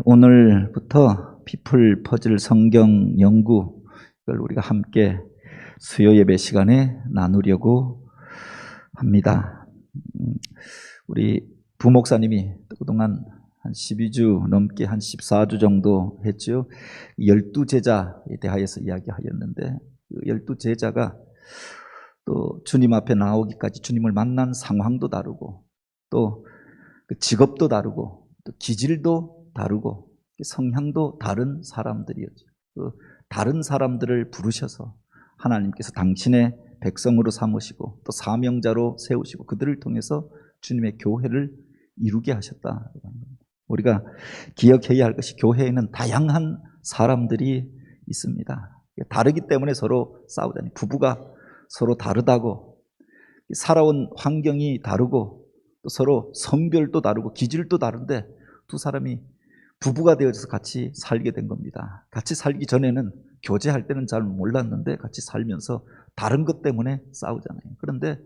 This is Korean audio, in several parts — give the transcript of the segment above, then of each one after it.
오늘부터 피플 퍼즐 성경 연구, 이걸 우리가 함께 수요 예배 시간에 나누려고 합니다. 우리 부목사님이 그동안 한 12주 넘게 한 14주 정도 했죠. 12제자에 대하여서 이야기하였는데, 그 12제자가 또 주님 앞에 나오기까지 주님을 만난 상황도 다르고, 또 그 직업도 다르고, 또 기질도 다르고, 성향도 다른 사람들이었죠. 그 다른 사람들을 부르셔서 하나님께서 당신의 백성으로 삼으시고 또 사명자로 세우시고 그들을 통해서 주님의 교회를 이루게 하셨다. 우리가 기억해야 할 것이, 교회에는 다양한 사람들이 있습니다. 다르기 때문에 서로 싸우잖아요. 부부가 서로 다르다고, 살아온 환경이 다르고, 또 서로 성별도 다르고 기질도 다른데 두 사람이 부부가 되어져서 같이 살게 된 겁니다. 같이 살기 전에는, 교제할 때는 잘 몰랐는데 같이 살면서 다른 것 때문에 싸우잖아요. 그런데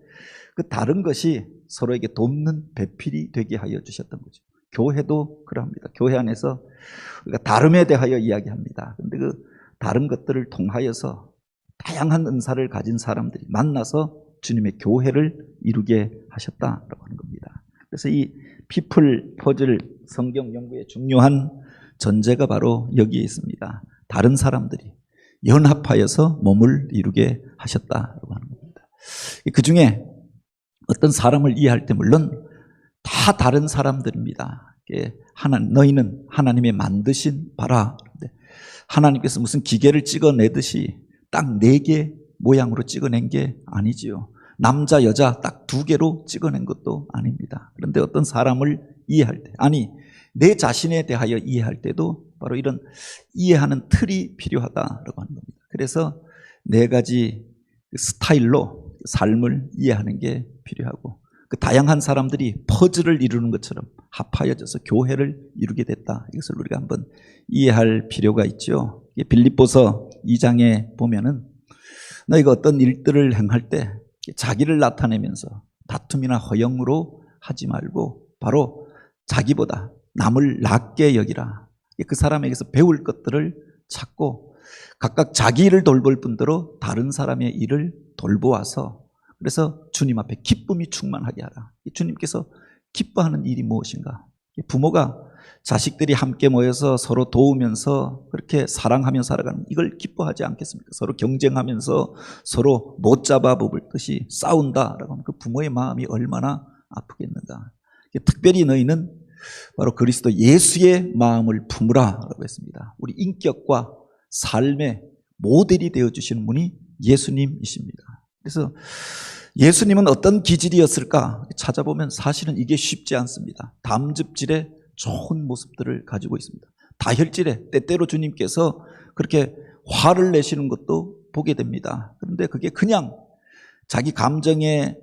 그 다른 것이 서로에게 돕는 배필이 되게 하여 주셨던 거죠. 교회도 그럽니다. 교회 안에서 우리가 다름에 대하여 이야기합니다. 그런데 그 다른 것들을 통하여서 다양한 은사를 가진 사람들이 만나서 주님의 교회를 이루게 하셨다라고 하는 겁니다. 그래서 이 피플 퍼즐 성경 연구의 중요한 전제가 바로 여기에 있습니다. 다른 사람들이 연합하여서 몸을 이루게 하셨다라고 하는 겁니다. 그 중에 어떤 사람을 이해할 때 물론 다 다른 사람들입니다. 너희는 하나님의 만드신 바라. 하나님께서 무슨 기계를 찍어내듯이 딱 4개 모양으로 찍어낸 게 아니지요. 남자 여자 딱 2개로 찍어낸 것도 아닙니다. 그런데 어떤 사람을 이해할 때, 아니 내 자신에 대하여 이해할 때도 바로 이런 이해하는 틀이 필요하다라고 하는 겁니다. 그래서 4가지 스타일로 삶을 이해하는 게 필요하고, 그 다양한 사람들이 퍼즐을 이루는 것처럼 합하여져서 교회를 이루게 됐다. 이것을 우리가 한번 이해할 필요가 있죠. 빌립보서 2장에 보면은 너희가 어떤 일들을 행할 때 자기를 나타내면서 다툼이나 허영으로 하지 말고 바로 자기보다 남을 낮게 여기라. 그 사람에게서 배울 것들을 찾고 각각 자기 일을 돌볼 뿐더러 다른 사람의 일을 돌보아서, 그래서 주님 앞에 기쁨이 충만하게 하라. 주님께서 기뻐하는 일이 무엇인가? 부모가 자식들이 함께 모여서 서로 도우면서 그렇게 사랑하며 살아가는, 이걸 기뻐하지 않겠습니까? 서로 경쟁하면서 서로 못 잡아먹듯이 싸운다라고 하면 그 부모의 마음이 얼마나 아프겠는가. 특별히 너희는 바로 그리스도 예수의 마음을 품으라라고 했습니다. 우리 인격과 삶의 모델이 되어주시는 분이 예수님이십니다. 그래서 예수님은 어떤 기질이었을까 찾아보면 사실은 이게 쉽지 않습니다. 담즙질의 좋은 모습들을 가지고 있습니다. 다혈질에 때때로 주님께서 그렇게 화를 내시는 것도 보게 됩니다. 그런데 그게 그냥 자기 감정에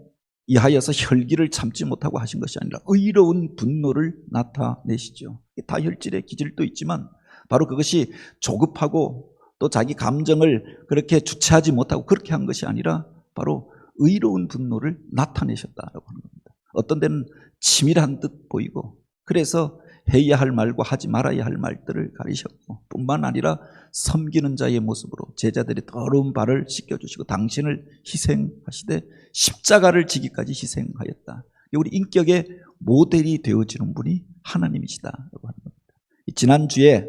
의하여서 혈기를 참지 못하고 하신 것이 아니라 의로운 분노를 나타내시죠. 다혈질의 기질도 있지만 바로 그것이 조급하고 또 자기 감정을 그렇게 주체하지 못하고 그렇게 한 것이 아니라 바로 의로운 분노를 나타내셨다라고 하는 겁니다. 어떤 데는 치밀한 듯 보이고, 그래서 해야 할 말과 하지 말아야 할 말들을 가리셨고, 뿐만 아니라 섬기는 자의 모습으로 제자들의 더러운 발을 씻겨주시고 당신을 희생하시되 십자가를 지기까지 희생하였다. 우리 인격의 모델이 되어지는 분이 하나님이시다라고 하는 겁니다. 지난주에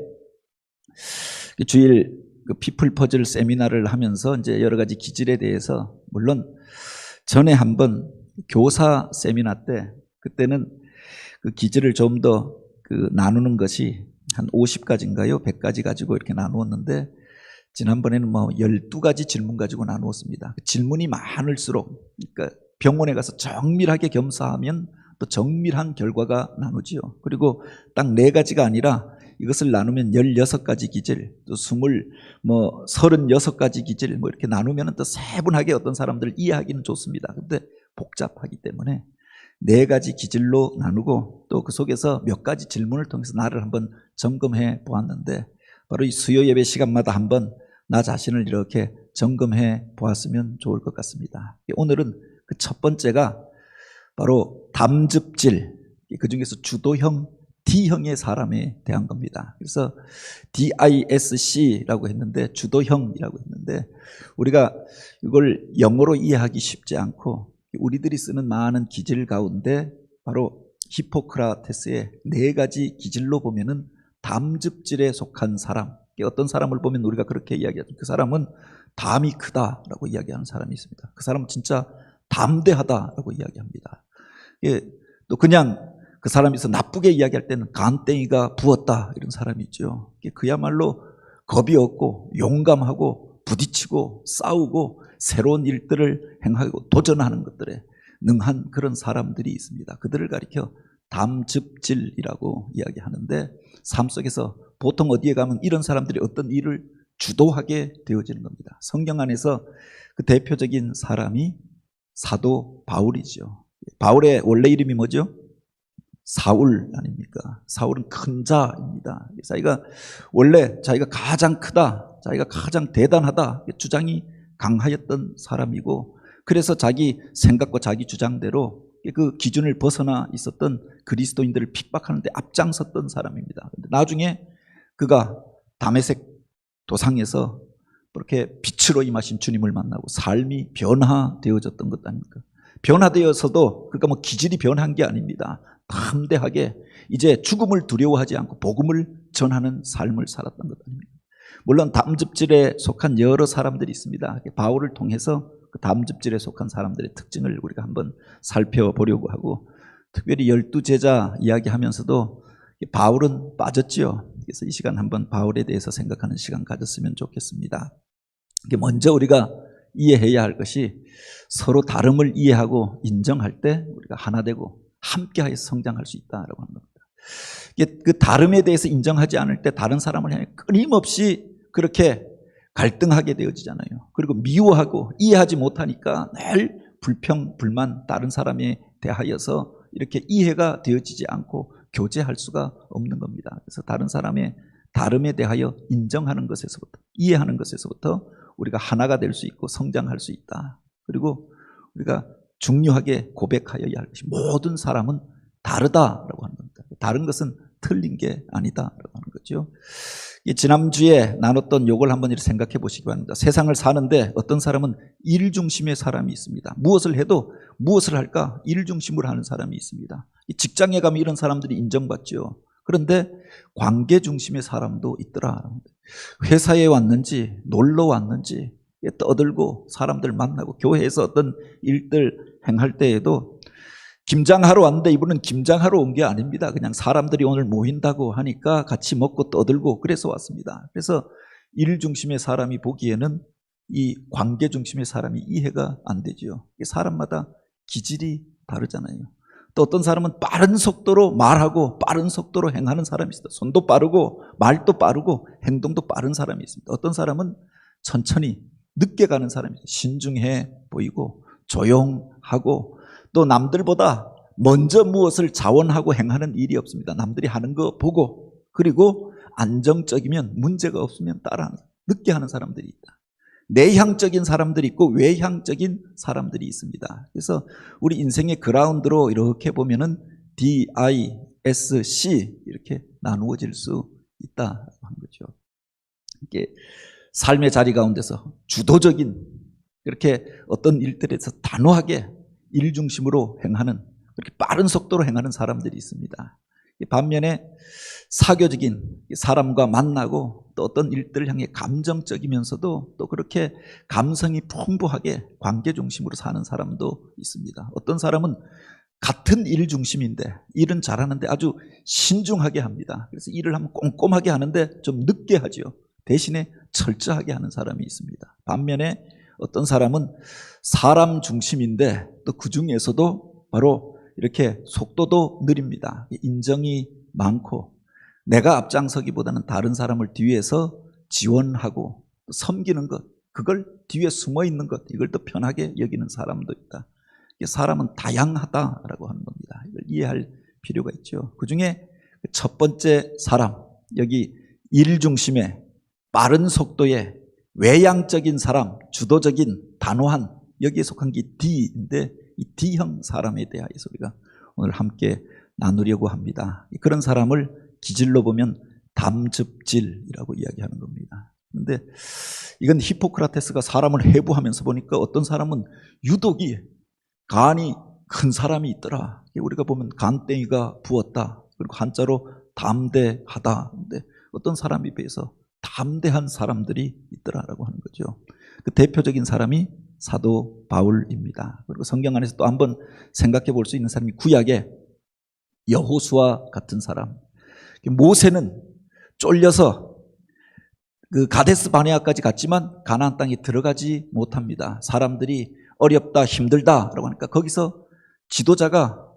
주일 그 피플 퍼즐 세미나를 하면서 이제 여러 가지 기질에 대해서, 물론 전에 한번 교사 세미나 때 그때는 그 기질을 좀 더 나누는 것이 한 50가지인가요? 100가지 가지고 이렇게 나누었는데, 지난번에는 12가지 질문 가지고 나누었습니다. 질문이 많을수록, 그러니까 병원에 가서 정밀하게 겸사하면 또 정밀한 결과가 나누지요. 그리고 딱 4가지가 아니라 이것을 나누면 16가지 기질, 또 36가지 기질, 이렇게 나누면 또 세분하게 어떤 사람들을 이해하기는 좋습니다. 근데 복잡하기 때문에 4가지 기질로 나누고, 또 그 속에서 몇 가지 질문을 통해서 나를 한번 점검해 보았는데, 바로 이 수요 예배 시간마다 한번 나 자신을 이렇게 점검해 보았으면 좋을 것 같습니다. 오늘은 그 첫 번째가 바로 담즙질, 그 중에서 주도형 D형의 사람에 대한 겁니다. 그래서 DISC라고 했는데, 주도형이라고 했는데, 우리가 이걸 영어로 이해하기 쉽지 않고 우리들이 쓰는 많은 기질 가운데 바로 히포크라테스의 4가지 기질로 보면은 담즙질에 속한 사람, 어떤 사람을 보면 우리가 그렇게 이야기하죠. 그 사람은 담이 크다라고 이야기하는 사람이 있습니다. 그 사람은 진짜 담대하다라고 이야기합니다. 예, 또 그냥 그 사람이 있어 나쁘게 이야기할 때는 간땡이가 부었다 이런 사람이 있죠. 그야말로 겁이 없고 용감하고 부딪히고 싸우고 새로운 일들을 행하고 도전하는 것들에 능한 그런 사람들이 있습니다. 그들을 가리켜 담즙질이라고 이야기하는데, 삶 속에서 보통 어디에 가면 이런 사람들이 어떤 일을 주도하게 되어지는 겁니다. 성경 안에서 그 대표적인 사람이 사도 바울이죠. 바울의 원래 이름이 뭐죠? 사울 아닙니까? 사울은 큰 자입니다. 원래 자기가 가장 크다, 자기가 가장 대단하다 주장이 강하였던 사람이고, 그래서 자기 생각과 자기 주장대로 그 기준을 벗어나 있었던 그리스도인들을 핍박하는 데 앞장섰던 사람입니다. 나중에 그가 다메섹 도상에서 그렇게 빛으로 임하신 주님을 만나고 삶이 변화되어졌던 것 아닙니까? 변화되어서도 그가 뭐 기질이 변한 게 아닙니다. 담대하게 이제 죽음을 두려워하지 않고 복음을 전하는 삶을 살았던 것 아닙니까? 물론 담즙질에 속한 여러 사람들이 있습니다. 바울을 통해서 그 담즙질에 속한 사람들의 특징을 우리가 한번 살펴보려고 하고, 특별히 12제자 이야기하면서도 바울은 빠졌지요. 그래서 이 시간 한번 바울에 대해서 생각하는 시간 가졌으면 좋겠습니다. 먼저 우리가 이해해야 할 것이, 서로 다름을 이해하고 인정할 때 우리가 하나 되고 함께하여 성장할 수 있다라고 하는 겁니다. 그 다름에 대해서 인정하지 않을 때 다른 사람을 향해 끊임없이 그렇게 갈등하게 되어지잖아요. 그리고 미워하고 이해하지 못하니까 늘 불평, 불만, 다른 사람에 대하여서 이렇게 이해가 되어지지 않고 교제할 수가 없는 겁니다. 그래서 다른 사람의 다름에 대하여 인정하는 것에서부터, 이해하는 것에서부터 우리가 하나가 될 수 있고 성장할 수 있다. 그리고 우리가 중요하게 고백하여야 할 것이, 모든 사람은 다르다라고 하는 겁니다. 다른 것은 틀린 게 아니다라고 하는 거죠. 지난주에 나눴던 요걸 한번 이렇게 생각해 보시기 바랍니다. 세상을 사는데 어떤 사람은 일 중심의 사람이 있습니다. 무엇을 해도 무엇을 할까 일 중심으로 하는 사람이 있습니다. 직장에 가면 이런 사람들이 인정받죠. 그런데 관계 중심의 사람도 있더라. 회사에 왔는지 놀러 왔는지 떠들고 사람들 만나고 교회에서 어떤 일들 행할 때에도 김장하러 왔는데 이분은 김장하러 온 게 아닙니다. 그냥 사람들이 오늘 모인다고 하니까 같이 먹고 떠들고 그래서 왔습니다. 그래서 일 중심의 사람이 보기에는 이 관계 중심의 사람이 이해가 안 되죠. 사람마다 기질이 다르잖아요. 또 어떤 사람은 빠른 속도로 말하고 빠른 속도로 행하는 사람이 있습니다. 손도 빠르고 말도 빠르고 행동도 빠른 사람이 있습니다. 어떤 사람은 천천히 늦게 가는 사람이 있습니다. 신중해 보이고 조용하고, 또 남들보다 먼저 무엇을 자원하고 행하는 일이 없습니다. 남들이 하는 거 보고, 그리고 안정적이면 문제가 없으면 따라하는, 늦게 하는 사람들이 있다. 내향적인 사람들이 있고 외향적인 사람들이 있습니다. 그래서 우리 인생의 그라운드로 이렇게 보면은 DISC 이렇게 나누어질 수 있다고 하는 거죠. 이게 삶의 자리 가운데서 주도적인, 그렇게 어떤 일들에서 단호하게 일 중심으로 행하는, 그렇게 빠른 속도로 행하는 사람들이 있습니다. 반면에 사교적인, 사람과 만나고 또 어떤 일들을 향해 감정적이면서도 또 그렇게 감성이 풍부하게 관계 중심으로 사는 사람도 있습니다. 어떤 사람은 같은 일 중심인데 일은 잘하는데 아주 신중하게 합니다. 그래서 일을 하면 꼼꼼하게 하는데 좀 늦게 하죠. 대신에 철저하게 하는 사람이 있습니다. 반면에 어떤 사람은 사람 중심인데 또 그 중에서도 바로 이렇게 속도도 느립니다. 인정이 많고 내가 앞장서기보다는 다른 사람을 뒤에서 지원하고 섬기는 것, 그걸 뒤에 숨어 있는 것, 이걸 더 편하게 여기는 사람도 있다. 사람은 다양하다라고 하는 겁니다. 이걸 이해할 필요가 있죠. 그중에 첫 번째 사람, 여기 일 중심의 빠른 속도의 외향적인 사람, 주도적인 단호한, 여기에 속한 게 D인데 이 D형 사람에 대해서 우리가 오늘 함께 나누려고 합니다. 그런 사람을 기질로 보면 담즙질이라고 이야기하는 겁니다. 그런데 이건 히포크라테스가 사람을 해부하면서 보니까 어떤 사람은 유독이 간이 큰 사람이 있더라. 우리가 보면 간땡이가 부었다. 그리고 한자로 담대하다. 근데 어떤 사람에 비해서 담대한 사람들이 있더라라고 하는 거죠. 그 대표적인 사람이 사도 바울입니다. 그리고 성경 안에서 또 한번 생각해 볼 수 있는 사람이 구약의 여호수아 같은 사람. 모세는 쫄려서 그 가데스 바네아까지 갔지만 가나안 땅에 들어가지 못합니다. 사람들이 어렵다, 힘들다라고 하니까 거기서 지도자가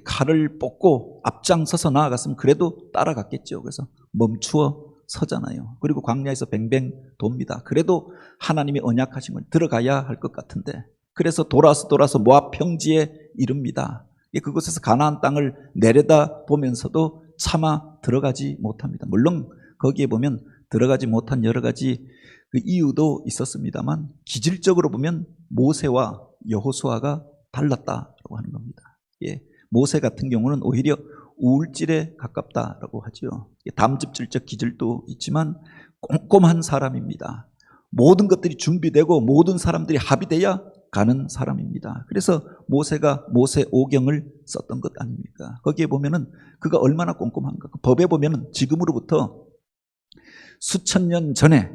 칼을 뽑고 앞장서서 나아갔으면 그래도 따라갔겠죠. 그래서 멈추어 서잖아요. 그리고 광야에서 뱅뱅 돕니다. 그래도 하나님이 언약하신 걸 들어가야 할 것 같은데, 그래서 돌아서 모압 평지에 이릅니다. 그곳에서 가나안 땅을 내려다 보면서도 차마 들어가지 못합니다. 물론 거기에 보면 들어가지 못한 여러 가지 그 이유도 있었습니다만 기질적으로 보면 모세와 여호수아가 달랐다라고 하는 겁니다. 모세 같은 경우는 오히려 우울질에 가깝다라고 하죠. 담즙질적 기질도 있지만 꼼꼼한 사람입니다. 모든 것들이 준비되고 모든 사람들이 합의돼야 가는 사람입니다. 그래서 모세가 모세오경을 썼던 것 아닙니까? 거기에 보면은 그가 얼마나 꼼꼼한가. 그 법에 보면은 지금으로부터 수천 년 전에,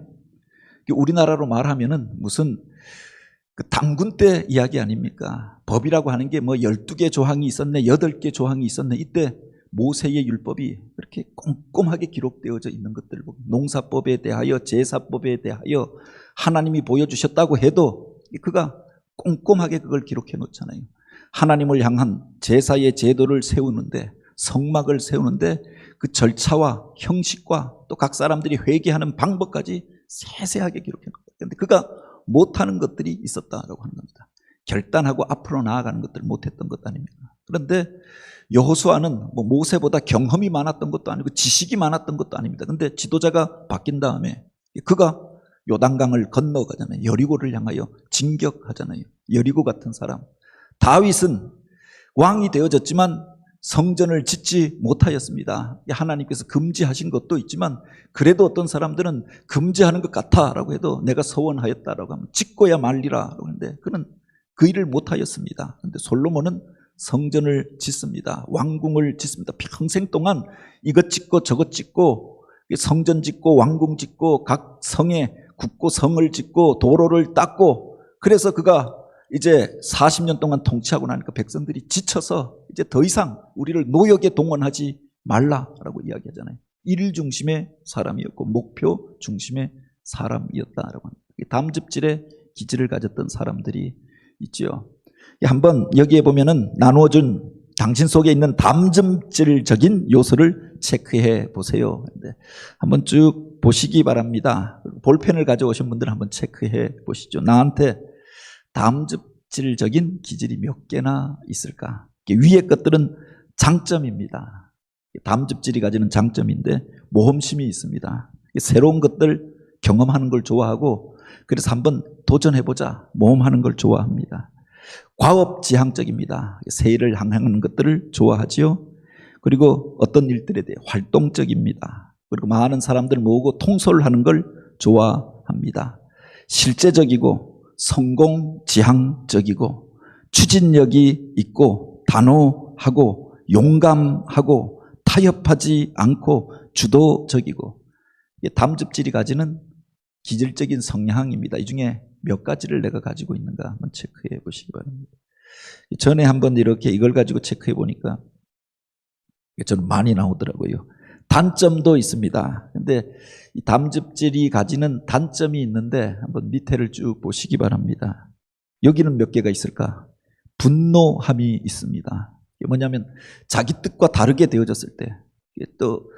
우리나라로 말하면은 무슨 그 당군 때 이야기 아닙니까? 법이라고 하는 게 뭐 12개 조항이 있었네, 8개 조항이 있었네. 이때 모세의 율법이 그렇게 꼼꼼하게 기록되어져 있는 것들을 보고, 농사법에 대하여, 제사법에 대하여 하나님이 보여주셨다고 해도 그가 꼼꼼하게 그걸 기록해 놓잖아요. 하나님을 향한 제사의 제도를 세우는데, 성막을 세우는데 그 절차와 형식과 또 각 사람들이 회개하는 방법까지 세세하게 기록해 놓거든요. 그런데 그가 못하는 것들이 있었다라고 하는 겁니다. 결단하고 앞으로 나아가는 것들을 못했던 것 아닙니까? 그런데 여호수아는 뭐 모세보다 경험이 많았던 것도 아니고 지식이 많았던 것도 아닙니다. 그런데 지도자가 바뀐 다음에 그가 요단강을 건너가잖아요. 여리고를 향하여 진격하잖아요. 여리고 같은 사람. 다윗은 왕이 되어졌지만 성전을 짓지 못하였습니다. 하나님께서 금지하신 것도 있지만 그래도 어떤 사람들은 금지하는 것 같아라고 해도 내가 서원하였다라고 하면 짓고야 말리라라고 하는데 그는 그 일을 못하였습니다. 그런데 솔로몬은 성전을 짓습니다. 왕궁을 짓습니다. 평생 동안 이것 짓고 저것 짓고 성전 짓고 왕궁 짓고 각 성에 굳고 성을 짓고 도로를 닦고, 그래서 그가 이제 40년 동안 통치하고 나니까 백성들이 지쳐서 이제 더 이상 우리를 노역에 동원하지 말라라고 이야기하잖아요. 일 중심의 사람이었고 목표 중심의 사람이었다라고 합니다. 담즙질의 기질을 가졌던 사람들이 있죠. 한번 여기에 보면은 나누어준 당신 속에 있는 담즙질적인 요소를 체크해 보세요. 한번 쭉 보시기 바랍니다. 볼펜을 가져오신 분들은 한번 체크해 보시죠. 나한테 담즙질적인 기질이 몇 개나 있을까? 위의 것들은 장점입니다. 담즙질이 가지는 장점인데 모험심이 있습니다. 새로운 것들 경험하는 걸 좋아하고, 그래서 한번 도전해보자, 모험하는 걸 좋아합니다. 과업지향적입니다. 새 일을 향하는 것들을 좋아하지요. 그리고 어떤 일들에 대해 활동적입니다. 그리고 많은 사람들 모으고 통솔하는 걸 좋아합니다. 실제적이고 성공지향적이고 추진력이 있고 단호하고 용감하고 타협하지 않고 주도적이고, 담즙질이 가지는 기질적인 성향입니다. 이 중에 몇 가지를 내가 가지고 있는가 한번 체크해 보시기 바랍니다. 전에 한번 이렇게 이걸 가지고 체크해 보니까 저는 많이 나오더라고요. 단점도 있습니다. 근데 이 담즙질이 가지는 단점이 있는데 한번 밑에를 쭉 보시기 바랍니다. 여기는 몇 개가 있을까? 분노함이 있습니다. 이게 뭐냐면 자기 뜻과 다르게 되어졌을 때 또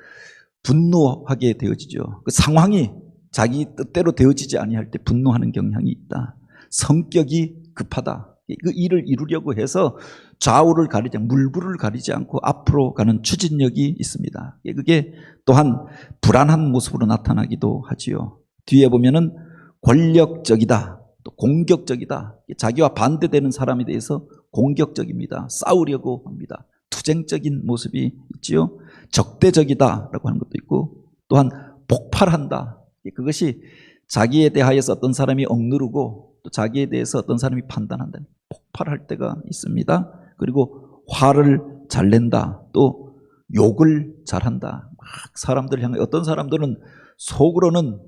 분노하게 되어지죠. 그 상황이 자기 뜻대로 되어지지 아니할 때 분노하는 경향이 있다. 성격이 급하다. 그 일을 이루려고 해서 좌우를 가리지 않고 물불을 가리지 않고 앞으로 가는 추진력이 있습니다. 그게 또한 불안한 모습으로 나타나기도 하지요. 뒤에 보면은 권력적이다, 또 공격적이다. 자기와 반대되는 사람에 대해서 공격적입니다. 싸우려고 합니다. 투쟁적인 모습이 있지요. 적대적이다라고 하는 것도 있고, 또한 복팔한다. 그것이 자기에 대하여서 어떤 사람이 억누르고 또 자기에 대해서 어떤 사람이 판단한다. 폭발할 때가 있습니다. 그리고 화를 잘 낸다. 또 욕을 잘한다. 막 사람들 향해, 어떤 사람들은 속으로는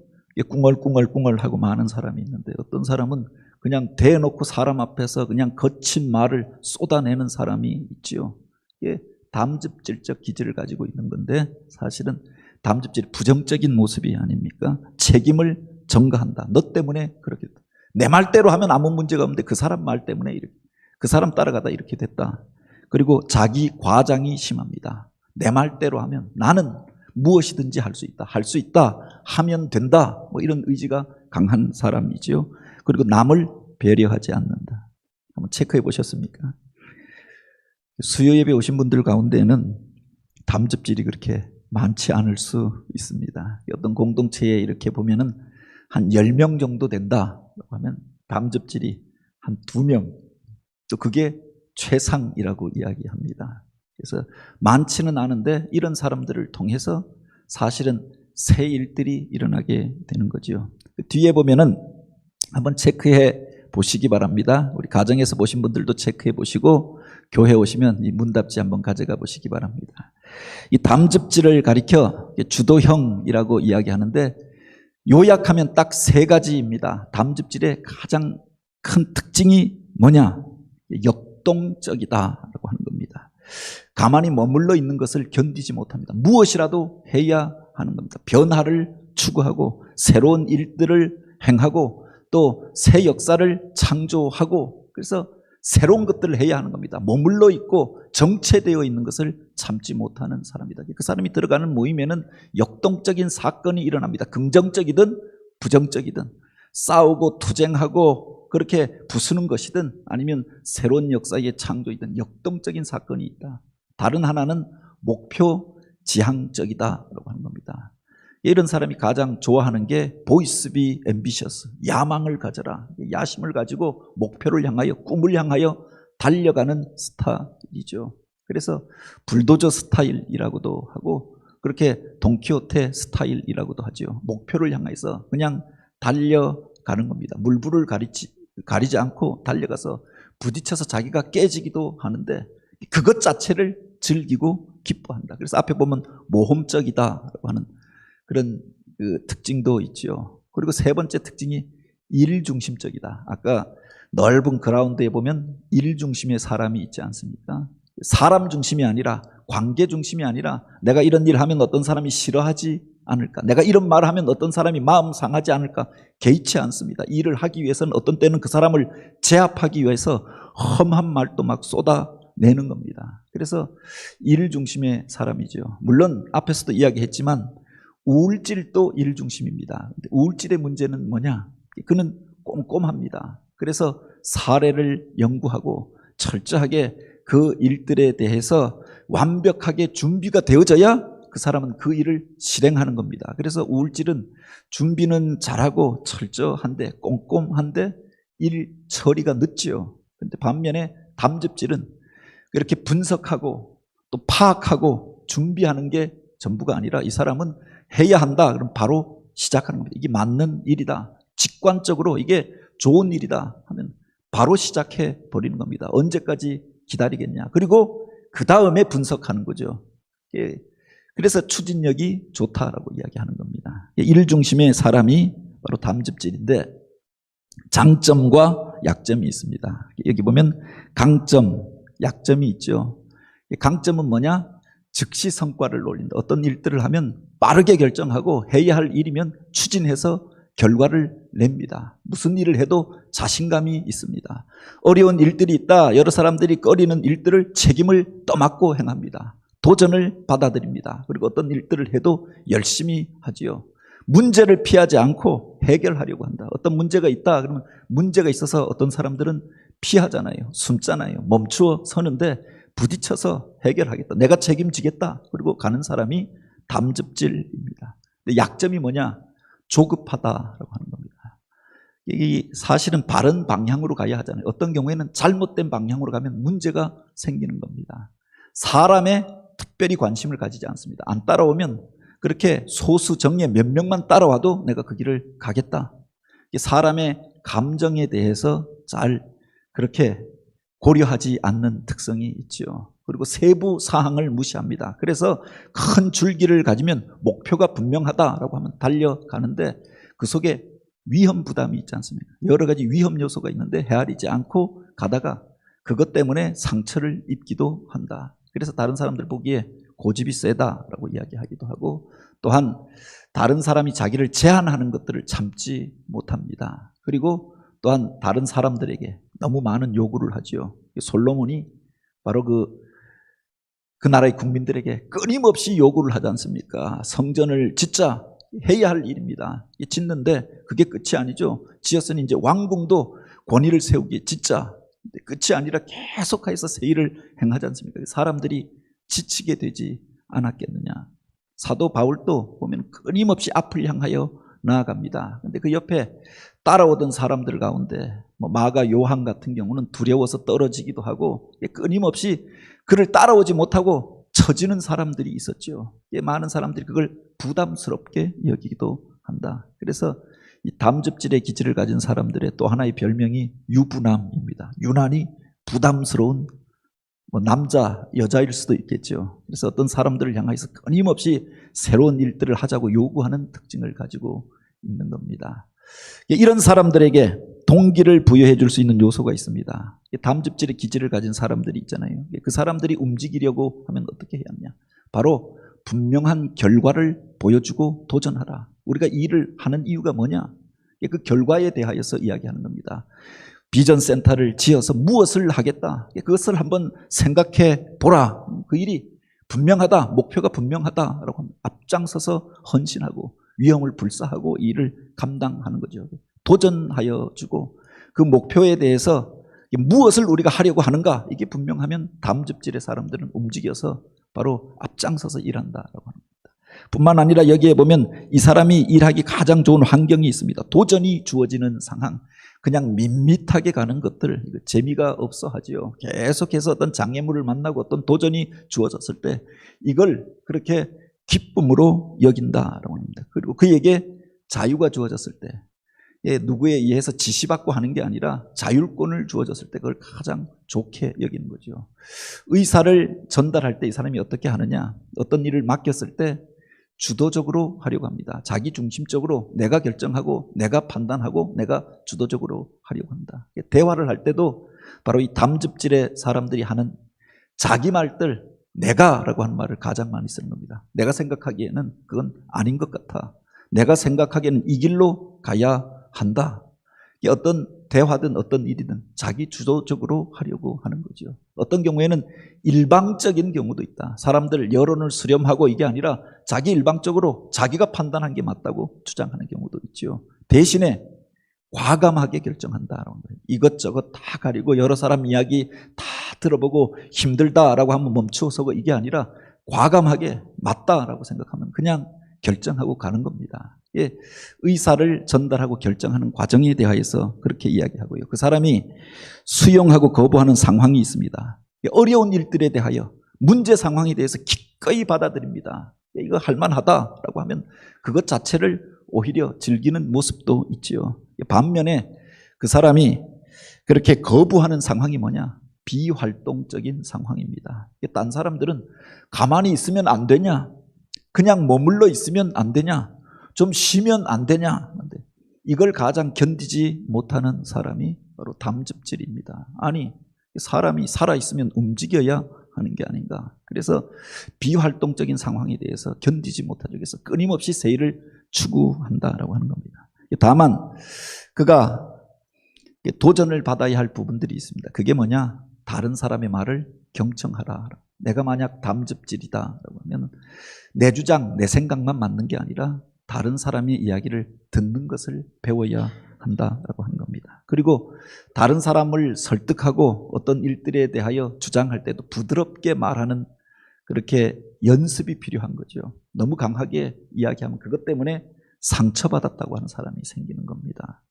꿍얼꿍얼꿍얼하고 많은 사람이 있는데, 어떤 사람은 그냥 대놓고 사람 앞에서 그냥 거친 말을 쏟아내는 사람이 있지요. 이게 담즙질적 기질을 가지고 있는 건데, 사실은 담즙질 부정적인 모습이 아닙니까? 책임을 전가한다. 너 때문에 그렇게 됐다. 내 말대로 하면 아무 문제가 없는데 그 사람 말 때문에 이렇게, 그 사람 따라가다 이렇게 됐다. 그리고 자기 과장이 심합니다. 내 말대로 하면 나는 무엇이든지 할 수 있다. 할 수 있다 하면 된다. 뭐 이런 의지가 강한 사람이지요. 그리고 남을 배려하지 않는다. 한번 체크해 보셨습니까? 수요 예배 오신 분들 가운데는 담즙질이 그렇게 많지 않을 수 있습니다. 어떤 공동체에 이렇게 보면은 한 10명 정도 된다고 하면 담즙질이 한 2명, 또 그게 최상이라고 이야기합니다. 그래서 많지는 않은데 이런 사람들을 통해서 사실은 새 일들이 일어나게 되는 거죠. 뒤에 보면은 한번 체크해 보시기 바랍니다. 우리 가정에서 보신 분들도 체크해 보시고 교회 오시면 이 문답지 한번 가져가 보시기 바랍니다. 이 담즙질을 가리켜 주도형이라고 이야기하는데, 요약하면 딱 3가지입니다. 담즙질의 가장 큰 특징이 뭐냐? 역동적이다라고 하는 겁니다. 가만히 머물러 있는 것을 견디지 못합니다. 무엇이라도 해야 하는 겁니다. 변화를 추구하고 새로운 일들을 행하고 또 새 역사를 창조하고, 그래서 새로운 것들을 해야 하는 겁니다. 머물러 있고 정체되어 있는 것을 참지 못하는 사람이다. 그 사람이 들어가는 모임에는 역동적인 사건이 일어납니다. 긍정적이든 부정적이든, 싸우고 투쟁하고 그렇게 부수는 것이든 아니면 새로운 역사의 창조이든 역동적인 사건이 있다. 다른 하나는 목표 지향적이다라고 하는 겁니다. 이런 사람이 가장 좋아하는 게 보이스 비 앰비셔스, 야망을 가져라. 야심을 가지고 목표를 향하여, 꿈을 향하여 달려가는 스타일이죠. 그래서 불도저 스타일이라고도 하고 그렇게 돈키호테 스타일이라고도 하죠. 목표를 향해서 그냥 달려가는 겁니다. 물불을 가리지 않고 달려가서 부딪혀서 자기가 깨지기도 하는데 그것 자체를 즐기고 기뻐한다. 그래서 앞에 보면 모험적이다라고 하는 그런 그 특징도 있죠. 그리고 3번째 특징이 일중심적이다. 아까 넓은 그라운드에 보면 일중심의 사람이 있지 않습니까? 사람 중심이 아니라, 관계 중심이 아니라, 내가 이런 일 하면 어떤 사람이 싫어하지 않을까, 내가 이런 말을 하면 어떤 사람이 마음 상하지 않을까, 개의치 않습니다. 일을 하기 위해서는 어떤 때는 그 사람을 제압하기 위해서 험한 말도 막 쏟아내는 겁니다. 그래서 일 중심의 사람이죠. 물론 앞에서도 이야기했지만 우울질도 일 중심입니다. 근데 우울질의 문제는 뭐냐? 그는 꼼꼼합니다. 그래서 사례를 연구하고 철저하게 그 일들에 대해서 완벽하게 준비가 되어져야 그 사람은 그 일을 실행하는 겁니다. 그래서 우울질은 준비는 잘하고 철저한데, 꼼꼼한데 일 처리가 늦지요. 그런데 반면에 담즙질은 이렇게 분석하고 또 파악하고 준비하는 게 전부가 아니라, 이 사람은 해야 한다 그럼 바로 시작하는 겁니다. 이게 맞는 일이다, 직관적으로 이게 좋은 일이다 하면 바로 시작해 버리는 겁니다. 언제까지 기다리겠냐. 그리고 그 다음에 분석하는 거죠. 그래서 추진력이 좋다라고 이야기하는 겁니다. 일 중심의 사람이 바로 담즙질인데, 장점과 약점이 있습니다. 여기 보면 강점, 약점이 있죠. 강점은 뭐냐? 즉시 성과를 올린다. 어떤 일들을 하면 빠르게 결정하고 해야 할 일이면 추진해서 결과를 냅니다. 무슨 일을 해도 자신감이 있습니다. 어려운 일들이 있다, 여러 사람들이 꺼리는 일들을 책임을 떠맡고 행합니다. 도전을 받아들입니다. 그리고 어떤 일들을 해도 열심히 하지요. 문제를 피하지 않고 해결하려고 한다. 어떤 문제가 있다 그러면 문제가 있어서 어떤 사람들은 피하잖아요. 숨잖아요. 멈추어 서는데 부딪혀서 해결하겠다, 내가 책임지겠다, 그리고 가는 사람이 담즙질입니다. 근데 약점이 뭐냐? 조급하다라고 하는 겁니다. 이 사실은 바른 방향으로 가야 하잖아요. 어떤 경우에는 잘못된 방향으로 가면 문제가 생기는 겁니다. 사람에 특별히 관심을 가지지 않습니다. 안 따라오면 그렇게 소수 정예 몇 명만 따라와도 내가 그 길을 가겠다. 사람의 감정에 대해서 잘 그렇게 고려하지 않는 특성이 있죠. 그리고 세부 사항을 무시합니다. 그래서 큰 줄기를 가지면 목표가 분명하다라고 하면 달려가는데 그 속에 위험 부담이 있지 않습니까? 여러 가지 위험 요소가 있는데 헤아리지 않고 가다가 그것 때문에 상처를 입기도 한다. 그래서 다른 사람들 보기에 고집이 세다라고 이야기하기도 하고, 또한 다른 사람이 자기를 제한하는 것들을 참지 못합니다. 그리고 또한 다른 사람들에게 너무 많은 요구를 하지요. 솔로몬이 바로 그 나라의 국민들에게 끊임없이 요구를 하지 않습니까? 성전을 짓자, 해야 할 일입니다. 짓는데 그게 끝이 아니죠. 지었으니 이제 왕궁도 권위를 세우기에 짓자. 끝이 아니라 계속해서 세일을 행하지 않습니까? 사람들이 지치게 되지 않았겠느냐. 사도 바울도 보면 끊임없이 앞을 향하여 나아갑니다. 그런데 그 옆에 따라오던 사람들 가운데 마가 요한 같은 경우는 두려워서 떨어지기도 하고 끊임없이 그를 따라오지 못하고 처지는 사람들이 있었죠. 많은 사람들이 그걸 부담스럽게 여기기도 한다. 그래서 이 담즙질의 기질을 가진 사람들의 또 하나의 별명이 유부남입니다. 유난히 부담스러운 남자, 여자일 수도 있겠죠. 그래서 어떤 사람들을 향해서 끊임없이 새로운 일들을 하자고 요구하는 특징을 가지고 있는 겁니다. 이런 사람들에게 동기를 부여해 줄 수 있는 요소가 있습니다. 담즙질의 기질을 가진 사람들이 있잖아요. 그 사람들이 움직이려고 하면 어떻게 해야 하냐. 바로 분명한 결과를 보여주고 도전하라. 우리가 일을 하는 이유가 뭐냐? 그 결과에 대하여서 이야기하는 겁니다. 비전 센터를 지어서 무엇을 하겠다. 그것을 한번 생각해 보라. 그 일이 분명하다. 목표가 분명하다라고 하면 앞장서서 헌신하고 위험을 불사하고 이 일을 감당하는 거죠. 도전하여 주고 그 목표에 대해서 무엇을 우리가 하려고 하는가 이게 분명하면 담즙질의 사람들은 움직여서 바로 앞장서서 일한다라고 하는 겁니다. 뿐만 아니라 여기에 보면 이 사람이 일하기 가장 좋은 환경이 있습니다. 도전이 주어지는 상황. 그냥 밋밋하게 가는 것들 재미가 없어 하지요. 계속해서 어떤 장애물을 만나고 어떤 도전이 주어졌을 때 이걸 그렇게 기쁨으로 여긴다라고 합니다. 그리고 그에게 자유가 주어졌을 때 누구에 의해서 지시받고 하는 게 아니라 자율권을 주어졌을 때 그걸 가장 좋게 여기는 거죠. 의사를 전달할 때 이 사람이 어떻게 하느냐. 어떤 일을 맡겼을 때 주도적으로 하려고 합니다. 자기 중심적으로 내가 결정하고 내가 판단하고 내가 주도적으로 하려고 합니다. 대화를 할 때도 바로 이 담즙질의 사람들이 하는 자기 말들 내가라고 하는 말을 가장 많이 쓰는 겁니다. 내가 생각하기에는 그건 아닌 것 같아. 내가 생각하기에는 이 길로 가야 한다. 어떤 대화든 어떤 일이든 자기 주도적으로 하려고 하는 거죠. 어떤 경우에는 일방적인 경우도 있다. 사람들 여론을 수렴하고 이게 아니라 자기 일방적으로 자기가 판단한 게 맞다고 주장하는 경우도 있죠. 대신에 과감하게 결정한다라는 거예요. 이것저것 다 가리고 여러 사람 이야기 다 들어보고 힘들다라고 하면 멈추어서고 이게 아니라 과감하게 맞다라고 생각하면 그냥 결정하고 가는 겁니다. 의사를 전달하고 결정하는 과정에 대하여서 그렇게 이야기하고요. 그 사람이 수용하고 거부하는 상황이 있습니다. 어려운 일들에 대하여 문제 상황에 대해서 기꺼이 받아들입니다. 이거 할만하다라고 하면 그것 자체를 오히려 즐기는 모습도 있지요. 반면에 그 사람이 그렇게 거부하는 상황이 뭐냐? 비활동적인 상황입니다. 딴 사람들은 가만히 있으면 안 되냐? 그냥 머물러 있으면 안 되냐? 좀 쉬면 안 되냐? 이걸 가장 견디지 못하는 사람이 바로 담즙질입니다. 아니, 사람이 살아있으면 움직여야 하는 게 아닌가. 그래서 비활동적인 상황에 대해서 견디지 못하죠. 그래서 끊임없이 세일을 추구한다라고 하는 겁니다. 다만 그가 도전을 받아야 할 부분들이 있습니다. 그게 뭐냐? 다른 사람의 말을 경청하라. 내가 만약 담즙질이다라고 하면 내 주장, 내 생각만 맞는 게 아니라 다른 사람의 이야기를 듣는 것을 배워야 한다라고 하는 겁니다. 그리고 다른 사람을 설득하고 어떤 일들에 대하여 주장할 때도 부드럽게 말하는 그렇게 연습이 필요한 거죠. 너무 강하게 이야기하면 그것 때문에 상처받았다고 하는 사람이 생기는 겁니다.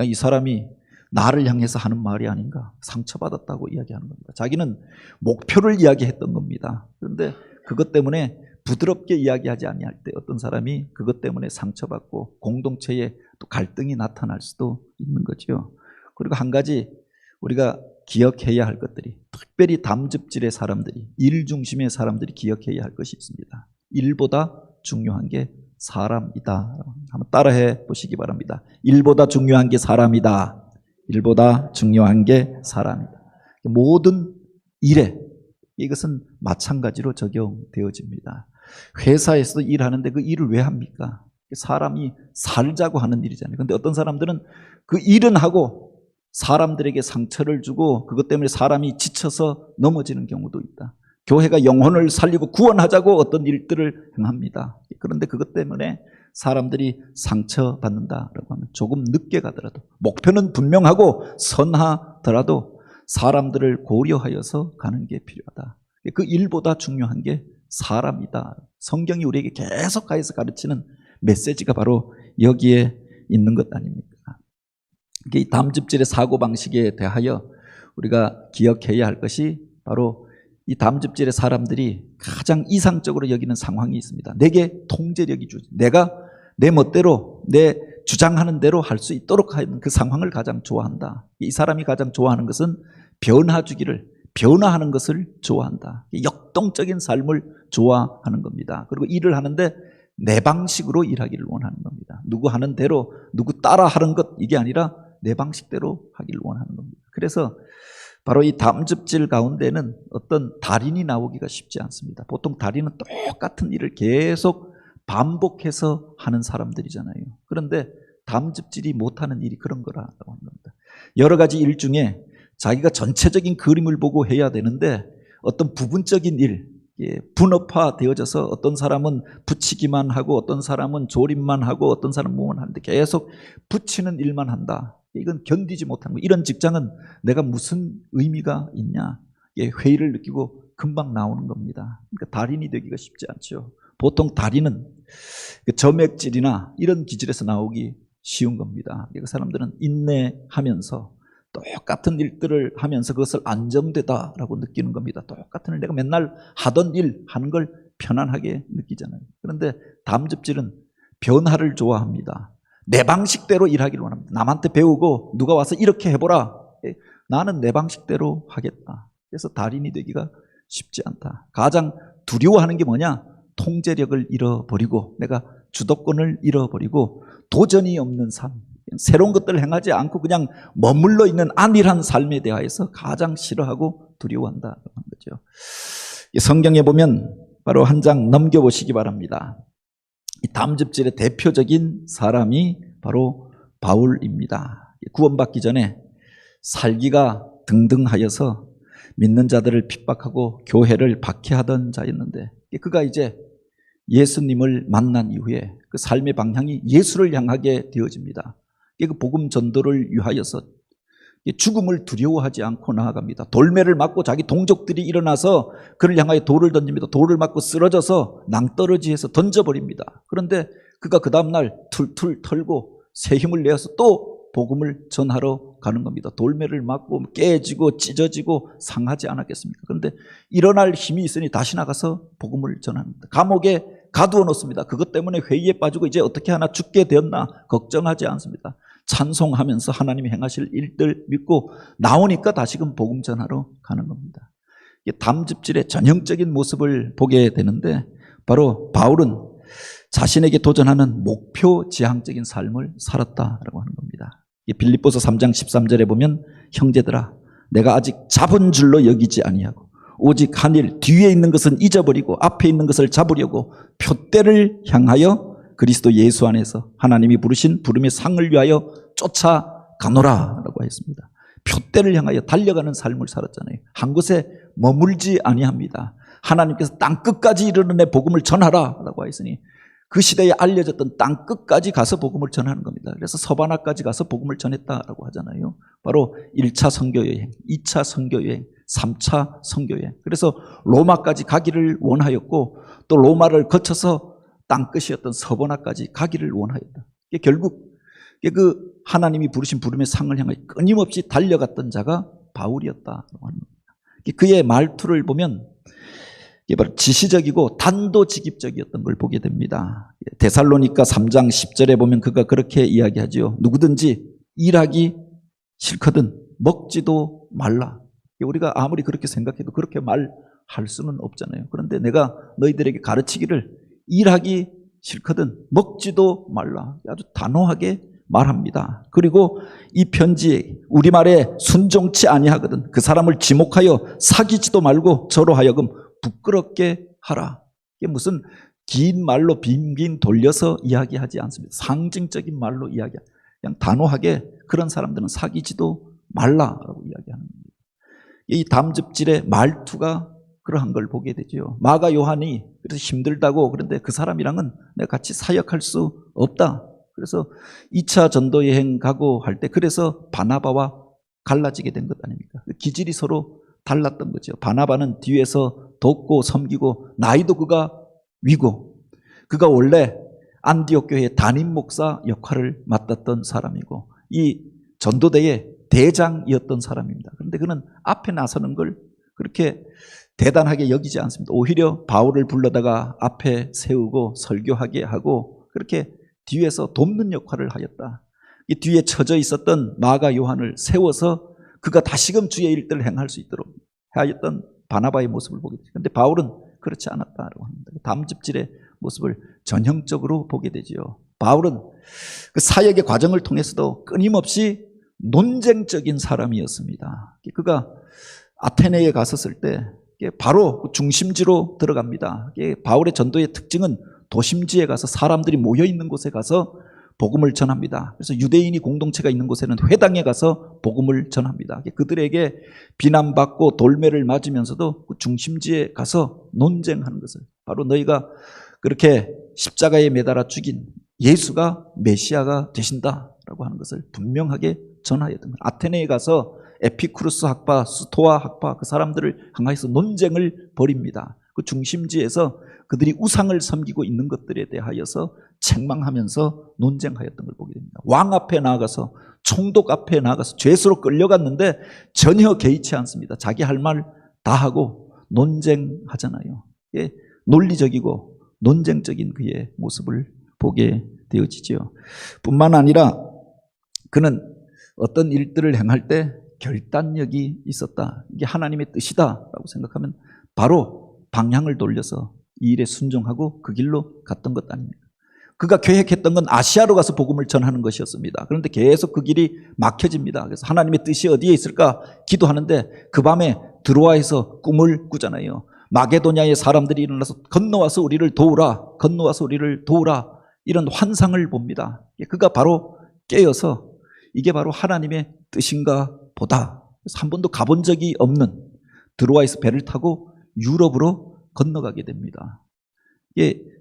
이 사람이 나를 향해서 하는 말이 아닌가, 상처받았다고 이야기하는 겁니다. 자기는 목표를 이야기했던 겁니다. 그런데 그것 때문에 부드럽게 이야기하지 아니할 때 어떤 사람이 그것 때문에 상처받고 공동체에 또 갈등이 나타날 수도 있는 거죠. 그리고 한 가지 우리가 기억해야 할 것들이, 특별히 담즙질의 사람들이, 일 중심의 사람들이 기억해야 할 것이 있습니다. 일보다 중요한 게 사람이다. 한번 따라해 보시기 바랍니다. 일보다 중요한 게 사람이다. 일보다 중요한 게 사람이다. 모든 일에 이것은 마찬가지로 적용되어집니다. 회사에서도 일하는데 그 일을 왜 합니까? 사람이 살자고 하는 일이잖아요. 그런데 어떤 사람들은 그 일은 하고 사람들에게 상처를 주고 그것 때문에 사람이 지쳐서 넘어지는 경우도 있다. 교회가 영혼을 살리고 구원하자고 어떤 일들을 행합니다. 그런데 그것 때문에 사람들이 상처받는다라고 하면 조금 늦게 가더라도, 목표는 분명하고 선하더라도 사람들을 고려하여서 가는 게 필요하다. 그 일보다 중요한 게 사람이다. 성경이 우리에게 계속해서 가르치는 메시지가 바로 여기에 있는 것 아닙니까? 이 담즙질의 사고방식에 대하여 우리가 기억해야 할 것이 바로 이 담즙질의 사람들이 가장 이상적으로 여기는 상황이 있습니다. 내게 통제력이 주지, 내가 내 멋대로 내 주장하는 대로 할 수 있도록 하는 그 상황을 가장 좋아한다. 이 사람이 가장 좋아하는 것은 변화주기를, 변화하는 것을 좋아한다. 역동적인 삶을 좋아하는 겁니다. 그리고 일을 하는데 내 방식으로 일하기를 원하는 겁니다. 누구 하는 대로, 누구 따라 하는 것, 이게 아니라 내 방식대로 하기를 원하는 겁니다. 그래서 바로 이 담즙질 가운데는 어떤 달인이 나오기가 쉽지 않습니다. 보통 달인은 똑같은 일을 계속 반복해서 하는 사람들이잖아요. 그런데 담즙질이 못하는 일이 그런 거라고 하는 겁니다. 여러 가지 일 중에 자기가 전체적인 그림을 보고 해야 되는데 어떤 부분적인 일, 분업화되어져서 어떤 사람은 붙이기만 하고 어떤 사람은 조립만 하고 어떤 사람은 뭐만 하는데 계속 붙이는 일만 한다. 이건 견디지 못하는 거예요. 이런 직장은 내가 무슨 의미가 있냐, 회의를 느끼고 금방 나오는 겁니다. 그러니까 달인이 되기가 쉽지 않죠. 보통 달인은 점액질이나 이런 기질에서 나오기 쉬운 겁니다. 그 사람들은 인내하면서 똑같은 일들을 하면서 그것을 안정되다라고 느끼는 겁니다. 똑같은 일, 내가 맨날 하던 일 하는 걸 편안하게 느끼잖아요. 그런데 담즙질은 변화를 좋아합니다. 내 방식대로 일하기를 원합니다. 남한테 배우고 누가 와서 이렇게 해보라. 나는 내 방식대로 하겠다. 그래서 달인이 되기가 쉽지 않다. 가장 두려워하는 게 뭐냐? 통제력을 잃어버리고 내가 주도권을 잃어버리고 도전이 없는 삶, 새로운 것들을 행하지 않고 그냥 머물러 있는 안일한 삶에 대하여서 가장 싫어하고 두려워한다는 거죠. 성경에 보면 바로 한 장 넘겨보시기 바랍니다. 이 담즙질의 대표적인 사람이 바로 바울입니다. 구원받기 전에 살기가 등등하여서 믿는 자들을 핍박하고 교회를 박해하던 자였는데 그가 이제 예수님을 만난 이후에 그 삶의 방향이 예수를 향하게 되어집니다. 그 복음 전도를 위하여서 죽음을 두려워하지 않고 나아갑니다. 돌매를 맞고 자기 동족들이 일어나서 그를 향하여 돌을 던집니다. 돌을 맞고 쓰러져서 낭떠러지에서 던져버립니다. 그런데 그가 그 다음날 툴툴 털고 새 힘을 내어서 또 복음을 전하러 가는 겁니다. 돌매를 맞고 깨지고 찢어지고 상하지 않았겠습니까? 그런데 일어날 힘이 있으니 다시 나가서 복음을 전합니다. 감옥에 가두어 놓습니다. 그것 때문에 회의에 빠지고 이제 어떻게 하나 죽게 되었나 걱정하지 않습니다. 찬송하면서 하나님이 행하실 일들 믿고 나오니까 다시금 복음 전하러 가는 겁니다. 담즙질의 전형적인 모습을 보게 되는데 바로 바울은 자신에게 도전하는 목표 지향적인 삶을 살았다라고 하는 겁니다. 빌립보서 3장 13절에 보면 형제들아 내가 아직 잡은 줄로 여기지 아니하고 오직 한 일 뒤에 있는 것은 잊어버리고 앞에 있는 것을 잡으려고 표대를 향하여 그리스도 예수 안에서 하나님이 부르신 부름의 상을 위하여 쫓아가노라 라고 했습니다. 표대를 향하여 달려가는 삶을 살았잖아요. 한 곳에 머물지 아니합니다. 하나님께서 땅끝까지 이르는 복음을 전하라 라고 했으니 그 시대에 알려졌던 땅끝까지 가서 복음을 전하는 겁니다. 그래서 서바나까지 가서 복음을 전했다라고 하잖아요. 바로 1차 선교여행, 2차 선교여행, 3차 선교여행. 그래서 로마까지 가기를 원하였고 또 로마를 거쳐서 땅끝이었던 서바나까지 가기를 원하였다. 결국 그 하나님이 부르신 부름의 상을 향해 끊임없이 달려갔던 자가 바울이었다고 하는 겁니다. 그의 말투를 보면 이게 바로 지시적이고 단도직입적이었던 걸 보게 됩니다. 데살로니가 3장 10절에 보면 그가 그렇게 이야기하죠. 누구든지 일하기 싫거든 먹지도 말라. 우리가 아무리 그렇게 생각해도 그렇게 말할 수는 없잖아요. 그런데 내가 너희들에게 가르치기를 일하기 싫거든 먹지도 말라. 아주 단호하게 말합니다. 그리고 이 편지에 우리말에 순종치 아니하거든 그 사람을 지목하여 사귀지도 말고 저로 하여금 부끄럽게 하라. 이게 무슨 긴 말로 빙빙 돌려서 이야기하지 않습니다. 상징적인 말로 이야기합니다. 그냥 단호하게 그런 사람들은 사귀지도 말라라고 이야기하는 겁니다. 이 담즙질의 말투가 그러한 걸 보게 되죠. 마가 요한이 그래서 힘들다고 그런데 그 사람이랑은 내가 같이 사역할 수 없다. 그래서 2차 전도 여행 가고 할 때 그래서 바나바와 갈라지게 된 것 아닙니까? 기질이 서로 달랐던 거죠. 바나바는 뒤에서 돕고 섬기고 나이도 그가 위고 그가 원래 안디옥 교회의 담임 목사 역할을 맡았던 사람이고 이 전도대의 대장이었던 사람입니다. 그런데 그는 앞에 나서는 걸 그렇게 대단하게 여기지 않습니다. 오히려 바울을 불러다가 앞에 세우고 설교하게 하고 그렇게 뒤에서 돕는 역할을 하였다. 이 뒤에 처져 있었던 마가 요한을 세워서 그가 다시금 주의 일들을 행할 수 있도록 하였던 바나바의 모습을 보게 되죠. 그런데 바울은 그렇지 않았다고 합니다. 담즙질의 모습을 전형적으로 보게 되죠. 바울은 그 사역의 과정을 통해서도 끊임없이 논쟁적인 사람이었습니다. 그가 아테네에 갔었을 때 바로 중심지로 들어갑니다. 바울의 전도의 특징은 도심지에 가서 사람들이 모여 있는 곳에 가서 복음을 전합니다. 그래서 유대인이 공동체가 있는 곳에는 회당에 가서 복음을 전합니다. 그들에게 비난받고 돌매를 맞으면서도 그 중심지에 가서 논쟁하는 것을 바로 너희가 그렇게 십자가에 매달아 죽인 예수가 메시아가 되신다라고 하는 것을 분명하게 전하였던 거예요. 아테네에 가서 에피쿠루스 학파, 스토아 학파 그 사람들을 향해서 논쟁을 벌입니다. 그 중심지에서 그들이 우상을 섬기고 있는 것들에 대하여서 책망하면서 논쟁하였던 걸 보게 됩니다. 왕 앞에 나가서 총독 앞에 나가서 죄수로 끌려갔는데 전혀 개의치 않습니다. 자기 할 말 다 하고 논쟁하잖아요. 논리적이고 논쟁적인 그의 모습을 보게 되어지죠. 뿐만 아니라 그는 어떤 일들을 행할 때 결단력이 있었다. 이게 하나님의 뜻이다라고 생각하면 바로 방향을 돌려서 이 일에 순종하고 그 길로 갔던 것 아닙니까? 그가 계획했던 건 아시아로 가서 복음을 전하는 것이었습니다. 그런데 계속 그 길이 막혀집니다. 그래서 하나님의 뜻이 어디에 있을까 기도하는데 그 밤에 드로아에서 꿈을 꾸잖아요. 마게도냐의 사람들이 일어나서 건너와서 우리를 도우라, 건너와서 우리를 도우라 이런 환상을 봅니다. 그가 바로 깨어서 이게 바로 하나님의 뜻인가 보다. 그래서 한 번도 가본 적이 없는 드로아에서 배를 타고 유럽으로 건너가게 됩니다.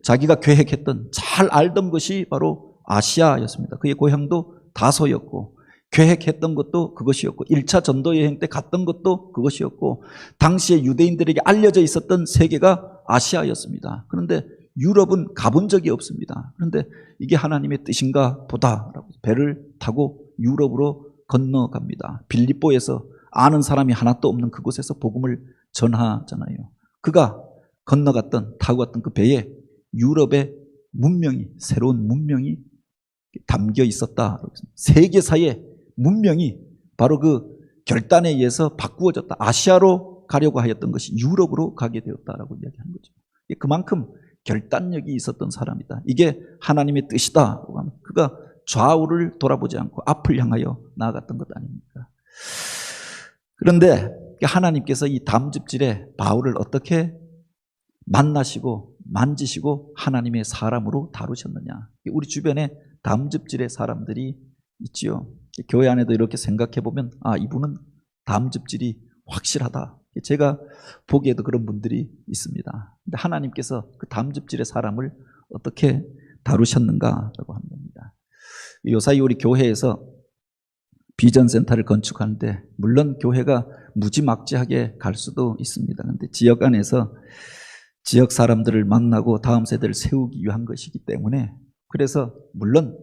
자기가 계획했던 잘 알던 것이 바로 아시아였습니다. 그의 고향도 다소였고 계획했던 것도 그것이었고 1차 전도 여행 때 갔던 것도 그것이었고 당시에 유대인들에게 알려져 있었던 세계가 아시아였습니다. 그런데 유럽은 가본 적이 없습니다. 그런데 이게 하나님의 뜻인가 보다라고 배를 타고 유럽으로 건너갑니다. 빌립보에서 아는 사람이 하나도 없는 그곳에서 복음을 전하잖아요. 그가 타고 갔던 그 배에 유럽의 문명이, 새로운 문명이 담겨 있었다. 세계사의 문명이 바로 그 결단에 의해서 바꾸어졌다. 아시아로 가려고 하였던 것이 유럽으로 가게 되었다라고 이야기하는 거죠. 그만큼 결단력이 있었던 사람이다. 이게 하나님의 뜻이다. 그가 좌우를 돌아보지 않고 앞을 향하여 나아갔던 것 아닙니까? 그런데 하나님께서 이 담즙질에 바울을 어떻게 만나시고 만지시고 하나님의 사람으로 다루셨느냐. 우리 주변에 담즙질의 사람들이 있지요. 교회 안에도 이렇게 생각해 보면 이분은 담즙질이 확실하다. 제가 보기에도 그런 분들이 있습니다. 근데 하나님께서 그 담즙질의 사람을 어떻게 다루셨는가라고 합니다. 요사이 우리 교회에서 비전센터를 건축하는데 물론 교회가 무지막지하게 갈 수도 있습니다. 그런데 지역 안에서 지역 사람들을 만나고 다음 세대를 세우기 위한 것이기 때문에 그래서 물론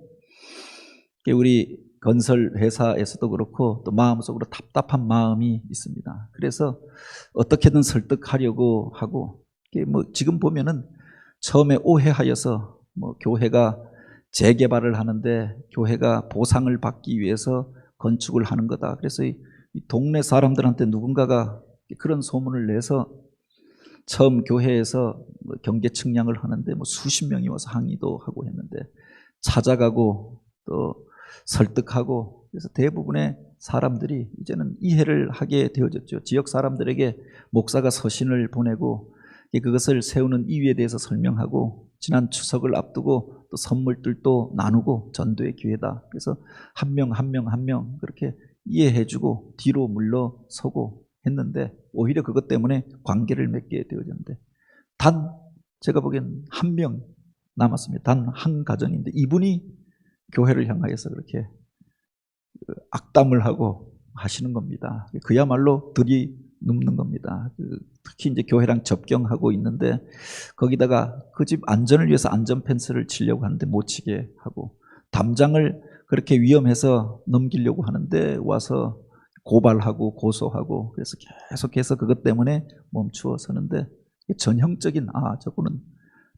우리 건설 회사에서도 그렇고 또 마음속으로 답답한 마음이 있습니다. 그래서 어떻게든 설득하려고 하고, 뭐 지금 보면은 처음에 오해하여서 뭐 교회가 재개발을 하는데 교회가 보상을 받기 위해서 건축을 하는 거다. 그래서 이 동네 사람들한테 누군가가 그런 소문을 내서 처음 교회에서 경계 측량을 하는데 뭐 수십 명이 와서 항의도 하고 했는데, 찾아가고 또 설득하고, 그래서 대부분의 사람들이 이제는 이해를 하게 되어졌죠. 지역 사람들에게 목사가 서신을 보내고 그것을 세우는 이유에 대해서 설명하고, 지난 추석을 앞두고 또 선물들도 나누고 전도의 기회다. 그래서 한 명 한 명 한 명 그렇게 이해해주고 뒤로 물러서고 했는데, 오히려 그것 때문에 관계를 맺게 되어졌는데, 단 제가 보기엔 한 명 남았습니다. 단 한 가정인데 이분이 교회를 향하여서 그렇게 악담을 하고 하시는 겁니다. 그야말로 들이눕는 겁니다. 특히 이제 교회랑 접경하고 있는데 거기다가 그 집 안전을 위해서 안전 펜스를 치려고 하는데 못 치게 하고, 담장을 그렇게 위험해서 넘기려고 하는데 와서 고발하고 고소하고, 그래서 계속해서 그것 때문에 멈추어 서는데, 전형적인 저분은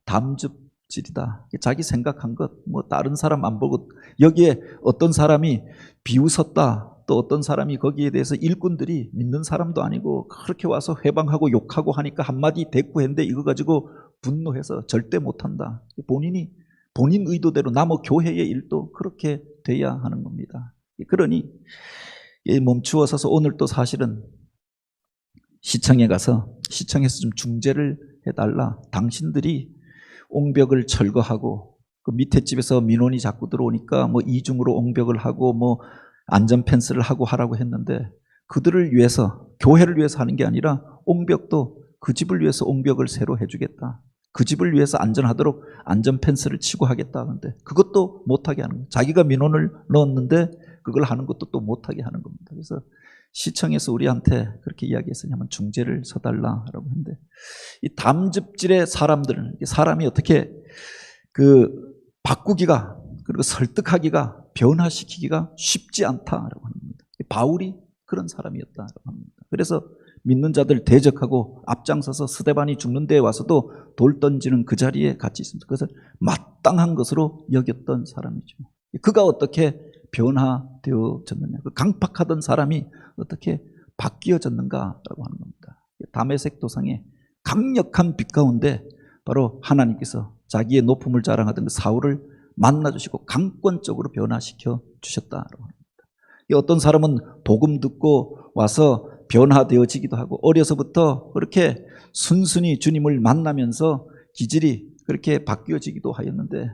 담즙질이다. 자기 생각한 것, 뭐 다른 사람 안 보고, 여기에 어떤 사람이 비웃었다, 또 어떤 사람이 거기에 대해서 일꾼들이 믿는 사람도 아니고 그렇게 와서 회방하고 욕하고 하니까 한마디 대꾸했는데 이거 가지고 분노해서 절대 못한다. 본인 의도대로 남의 교회의 일도 그렇게 돼야 하는 겁니다. 그러니 멈추어 서서 오늘 또 사실은 시청에 가서 시청에서 좀 중재를 해달라. 당신들이 옹벽을 철거하고 그 밑에 집에서 민원이 자꾸 들어오니까 뭐 이중으로 옹벽을 하고 뭐 안전 펜스를 하고 하라고 했는데, 그들을 위해서, 교회를 위해서 하는 게 아니라 옹벽도 그 집을 위해서 옹벽을 새로 해주겠다. 그 집을 위해서 안전하도록 안전 펜스를 치고 하겠다 하는데 그것도 못하게 하는 거예요. 자기가 민원을 넣었는데 그걸 하는 것도 또 못하게 하는 겁니다. 그래서 시청에서 우리한테 그렇게 이야기했으니 한번 중재를 서달라라고 했는데, 이 담즙질의 사람이 어떻게 바꾸기가, 그리고 설득하기가, 변화시키기가 쉽지 않다라고 합니다. 바울이 그런 사람이었다라고 합니다. 그래서 믿는 자들 대적하고 앞장서서 스데반이 죽는 데에 와서도 돌 던지는 그 자리에 같이 있습니다. 그것을 마땅한 것으로 여겼던 사람이죠. 그가 어떻게 변화되어졌느냐, 그 강팍하던 사람이 어떻게 바뀌어졌는가라고 하는 겁니다. 다메섹 도상의 강력한 빛 가운데 바로 하나님께서 자기의 높음을 자랑하던 그 사울을 만나주시고 강권적으로 변화시켜 주셨다라고 합니다. 어떤 사람은 복음 듣고 와서 변화되어지기도 하고, 어려서부터 그렇게 순순히 주님을 만나면서 기질이 그렇게 바뀌어지기도 하였는데,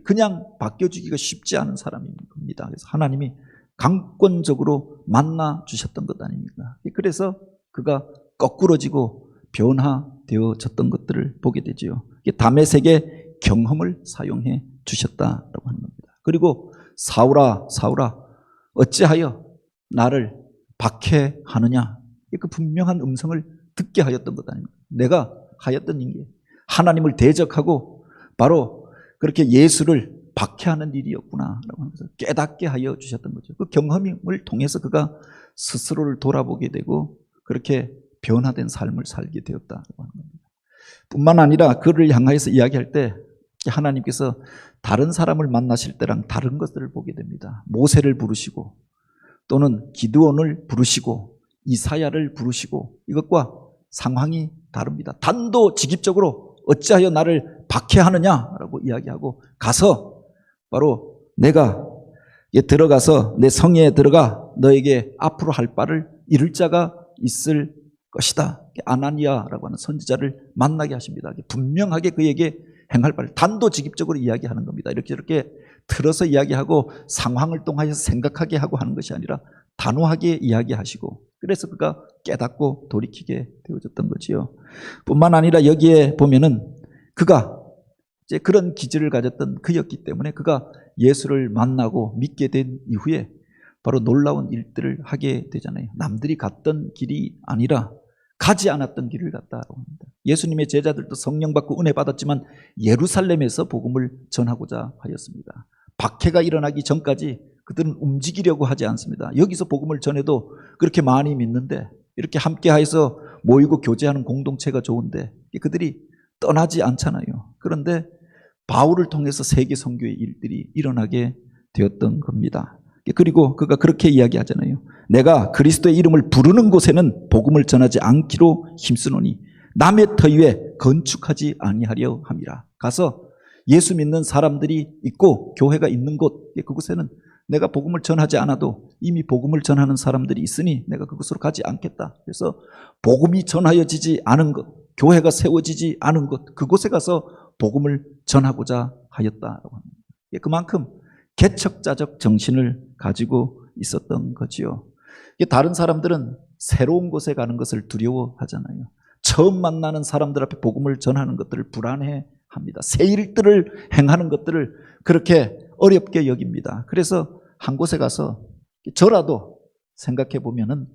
그냥 바뀌어지기가 쉽지 않은 사람인 겁니다. 그래서 하나님이 강권적으로 만나 주셨던 것 아닙니까? 그래서 그가 거꾸러지고 변화되어졌던 것들을 보게 되지요. 다메섹의 경험을 사용해 주셨다라고 하는 겁니다. 그리고 사울아 어찌하여 나를 박해하느냐, 그 분명한 음성을 듣게 하였던 것 아닙니까? 내가 하였던 일이 하나님을 대적하고 바로 그렇게 예수를 박해하는 일이었구나라고 하면서 깨닫게 하여 주셨던 거죠. 그 경험을 통해서 그가 스스로를 돌아보게 되고 그렇게 변화된 삶을 살게 되었다고 하는 겁니다. 뿐만 아니라 그를 향하여서 이야기할 때 하나님께서 다른 사람을 만나실 때랑 다른 것들을 보게 됩니다. 모세를 부르시고 또는 기드온을 부르시고 이사야를 부르시고 이것과 상황이 다릅니다. 단도직입적으로 어찌하여 나를 박해하느냐라고 이야기하고, 가서 바로 내가 들어가서 내 성에 들어가 너에게 앞으로 할 바를 이룰 자가 있을 것이다. 아나니아라고 하는 선지자를 만나게 하십니다. 분명하게 그에게 행할 바를 단도직입적으로 이야기하는 겁니다. 이렇게 틀어서 이야기하고 상황을 통하여서 생각하게 하고 하는 것이 아니라 단호하게 이야기하시고, 그래서 그가 깨닫고 돌이키게 되어졌던 거지요. 뿐만 아니라 여기에 보면은 그가 이제 그런 기질을 가졌던 그였기 때문에 그가 예수를 만나고 믿게 된 이후에 바로 놀라운 일들을 하게 되잖아요. 남들이 갔던 길이 아니라 가지 않았던 길을 갔다고 합니다. 예수님의 제자들도 성령 받고 은혜 받았지만 예루살렘에서 복음을 전하고자 하였습니다. 박해가 일어나기 전까지 그들은 움직이려고 하지 않습니다. 여기서 복음을 전해도 그렇게 많이 믿는데, 이렇게 함께하여서 모이고 교제하는 공동체가 좋은데 그들이 떠나지 않잖아요. 그런데 바울을 통해서 세계 선교의 일들이 일어나게 되었던 겁니다. 그리고 그가 그렇게 이야기하잖아요. 내가 그리스도의 이름을 부르는 곳에는 복음을 전하지 않기로 힘쓰노니 남의 터 위에 건축하지 아니하려 함이라. 가서 예수 믿는 사람들이 있고 교회가 있는 곳, 그곳에는 내가 복음을 전하지 않아도 이미 복음을 전하는 사람들이 있으니 내가 그곳으로 가지 않겠다. 그래서 복음이 전하여지지 않은 것, 교회가 세워지지 않은 곳, 그곳에 가서 복음을 전하고자 하였다라고 합니다. 그만큼 개척자적 정신을 가지고 있었던 거지요. 다른 사람들은 새로운 곳에 가는 것을 두려워하잖아요. 처음 만나는 사람들 앞에 복음을 전하는 것들을 불안해합니다. 새 일들을 행하는 것들을 그렇게 어렵게 여깁니다. 그래서 한 곳에 가서 저라도 생각해 보면은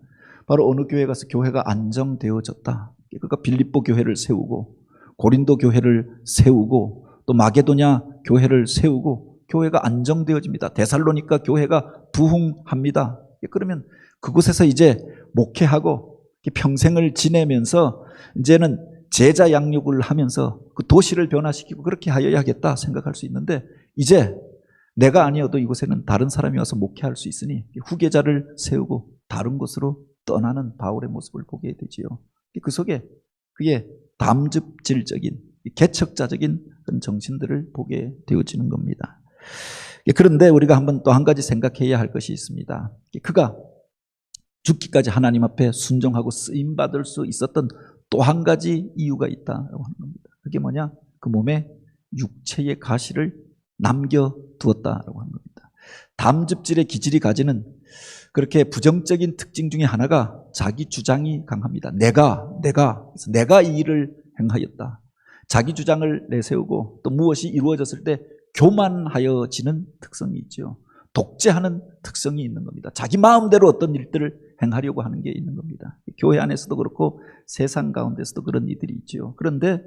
바로 어느 교회 가서 교회가 안정되어졌다. 그러니까 빌립보 교회를 세우고 고린도 교회를 세우고 또 마게도냐 교회를 세우고 교회가 안정되어집니다. 데살로니가 교회가 부흥합니다. 그러면 그곳에서 이제 목회하고 평생을 지내면서 이제는 제자 양육을 하면서 그 도시를 변화시키고 그렇게 하여야겠다 생각할 수 있는데, 이제 내가 아니어도 이곳에는 다른 사람이 와서 목회할 수 있으니 후계자를 세우고 다른 곳으로 떠나는 바울의 모습을 보게 되지요. 그 속에 그의 담즙질적인 개척자적인 그런 정신들을 보게 되어지는 겁니다. 그런데 우리가 한번 또 한 가지 생각해야 할 것이 있습니다. 그가 죽기까지 하나님 앞에 순종하고 쓰임받을 수 있었던 또 한 가지 이유가 있다고 하는 겁니다. 그게 뭐냐? 그 몸에 육체의 가시를 남겨두었다라고 하는 겁니다. 담즙질의 기질이 가지는 그렇게 부정적인 특징 중에 하나가 자기 주장이 강합니다. 내가 이 일을 행하였다. 자기 주장을 내세우고 또 무엇이 이루어졌을 때 교만하여지는 특성이 있죠. 독재하는 특성이 있는 겁니다. 자기 마음대로 어떤 일들을 행하려고 하는 게 있는 겁니다. 교회 안에서도 그렇고 세상 가운데서도 그런 이들이 있죠. 그런데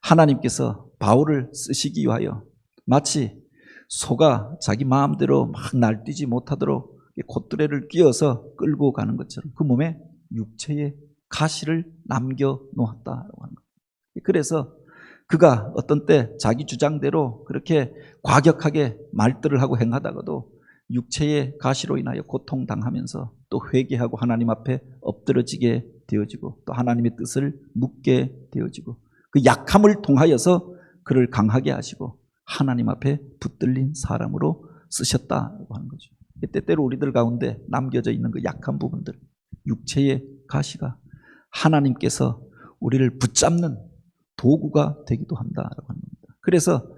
하나님께서 바울을 쓰시기 위하여 마치 소가 자기 마음대로 막 날뛰지 못하도록 콧뚜레를 끼워서 끌고 가는 것처럼 그 몸에 육체의 가시를 남겨놓았다고 하는 겁니다. 그래서 그가 어떤 때 자기 주장대로 그렇게 과격하게 말들을 하고 행하다가도 육체의 가시로 인하여 고통당하면서 또 회개하고 하나님 앞에 엎드러지게 되어지고 또 하나님의 뜻을 묻게 되어지고 그 약함을 통하여서 그를 강하게 하시고 하나님 앞에 붙들린 사람으로 쓰셨다고 하는 거죠. 때때로 우리들 가운데 남겨져 있는 그 약한 부분들, 육체의 가시가 하나님께서 우리를 붙잡는 도구가 되기도 한다라고 하는 겁니다. 그래서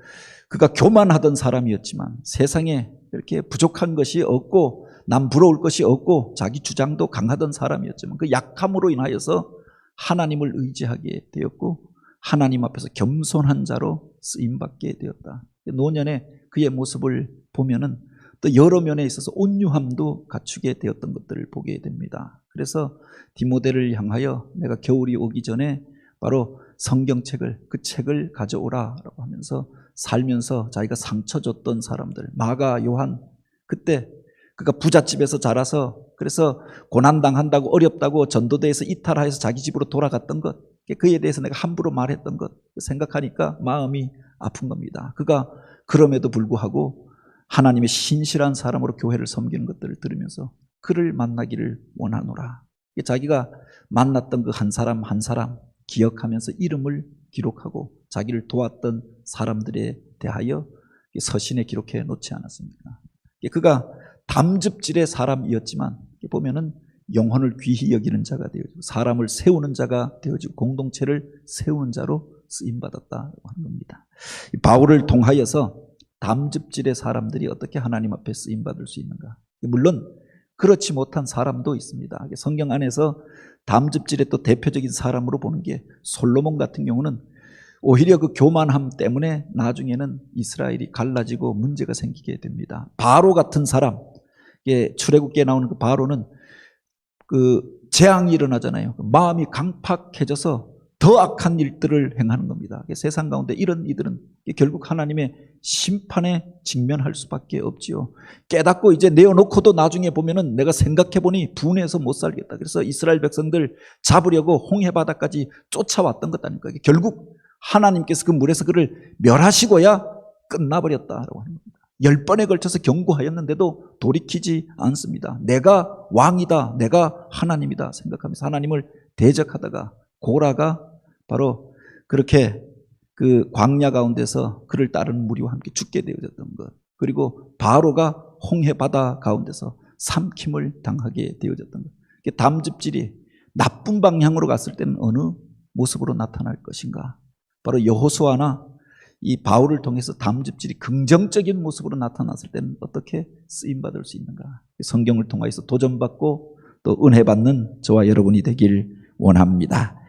그가 교만하던 사람이었지만 세상에 이렇게 부족한 것이 없고 남 부러울 것이 없고 자기 주장도 강하던 사람이었지만 그 약함으로 인하여서 하나님을 의지하게 되었고 하나님 앞에서 겸손한 자로 쓰임받게 되었다. 노년에 그의 모습을 보면은 또 여러 면에 있어서 온유함도 갖추게 되었던 것들을 보게 됩니다. 그래서 디모데를 향하여 내가 겨울이 오기 전에 바로 성경책을 그 책을 가져오라라고 하면서 살면서 자기가 상처 줬던 사람들, 마가, 요한, 그때 그가 부잣집에서 자라서 그래서 고난당한다고 어렵다고 전도대에서 이탈하여서 자기 집으로 돌아갔던 것, 그에 대해서 내가 함부로 말했던 것 생각하니까 마음이 아픈 겁니다. 그가 그럼에도 불구하고 하나님의 신실한 사람으로 교회를 섬기는 것들을 들으면서 그를 만나기를 원하노라. 자기가 만났던 그 한 사람 한 사람 기억하면서 이름을 기록하고 자기를 도왔던 사람들에 대하여 서신에 기록해 놓지 않았습니까? 그가 담즙질의 사람이었지만 보면은 영혼을 귀히 여기는 자가 되어지고 사람을 세우는 자가 되어지고 공동체를 세우는 자로 쓰임받았다고 하는 겁니다. 바울을 통하여서 담즙질의 사람들이 어떻게 하나님 앞에 쓰임받을 수 있는가? 물론 그렇지 못한 사람도 있습니다. 성경 안에서 담즙질의 또 대표적인 사람으로 보는 게 솔로몬 같은 경우는 오히려 그 교만함 때문에 나중에는 이스라엘이 갈라지고 문제가 생기게 됩니다. 바로 같은 사람, 출애굽기에 나오는 그 바로는 그 재앙이 일어나잖아요. 마음이 강팍해져서 더 악한 일들을 행하는 겁니다. 세상 가운데 이런 이들은 결국 하나님의 심판에 직면할 수밖에 없지요. 깨닫고 이제 내어놓고도 나중에 보면은 내가 생각해보니 분해서 못 살겠다. 그래서 이스라엘 백성들 잡으려고 홍해바다까지 쫓아왔던 것 아닙니까? 결국 하나님께서 그 물에서 그를 멸하시고야 끝나버렸다라고 하는 겁니다. 10번에 걸쳐서 경고하였는데도 돌이키지 않습니다. 내가 왕이다, 내가 하나님이다 생각하면서 하나님을 대적하다가 고라가 바로 그렇게 그 광야 가운데서 그를 따르는 무리와 함께 죽게 되어졌던 것, 그리고 바로가 홍해 바다 가운데서 삼킴을 당하게 되어졌던 것. 담즙질이 나쁜 방향으로 갔을 때는 어느 모습으로 나타날 것인가? 바로 여호수아나 이 바울을 통해서 담즙질이 긍정적인 모습으로 나타났을 때는 어떻게 쓰임받을 수 있는가? 성경을 통해서 도전받고 또 은혜 받는 저와 여러분이 되길 원합니다.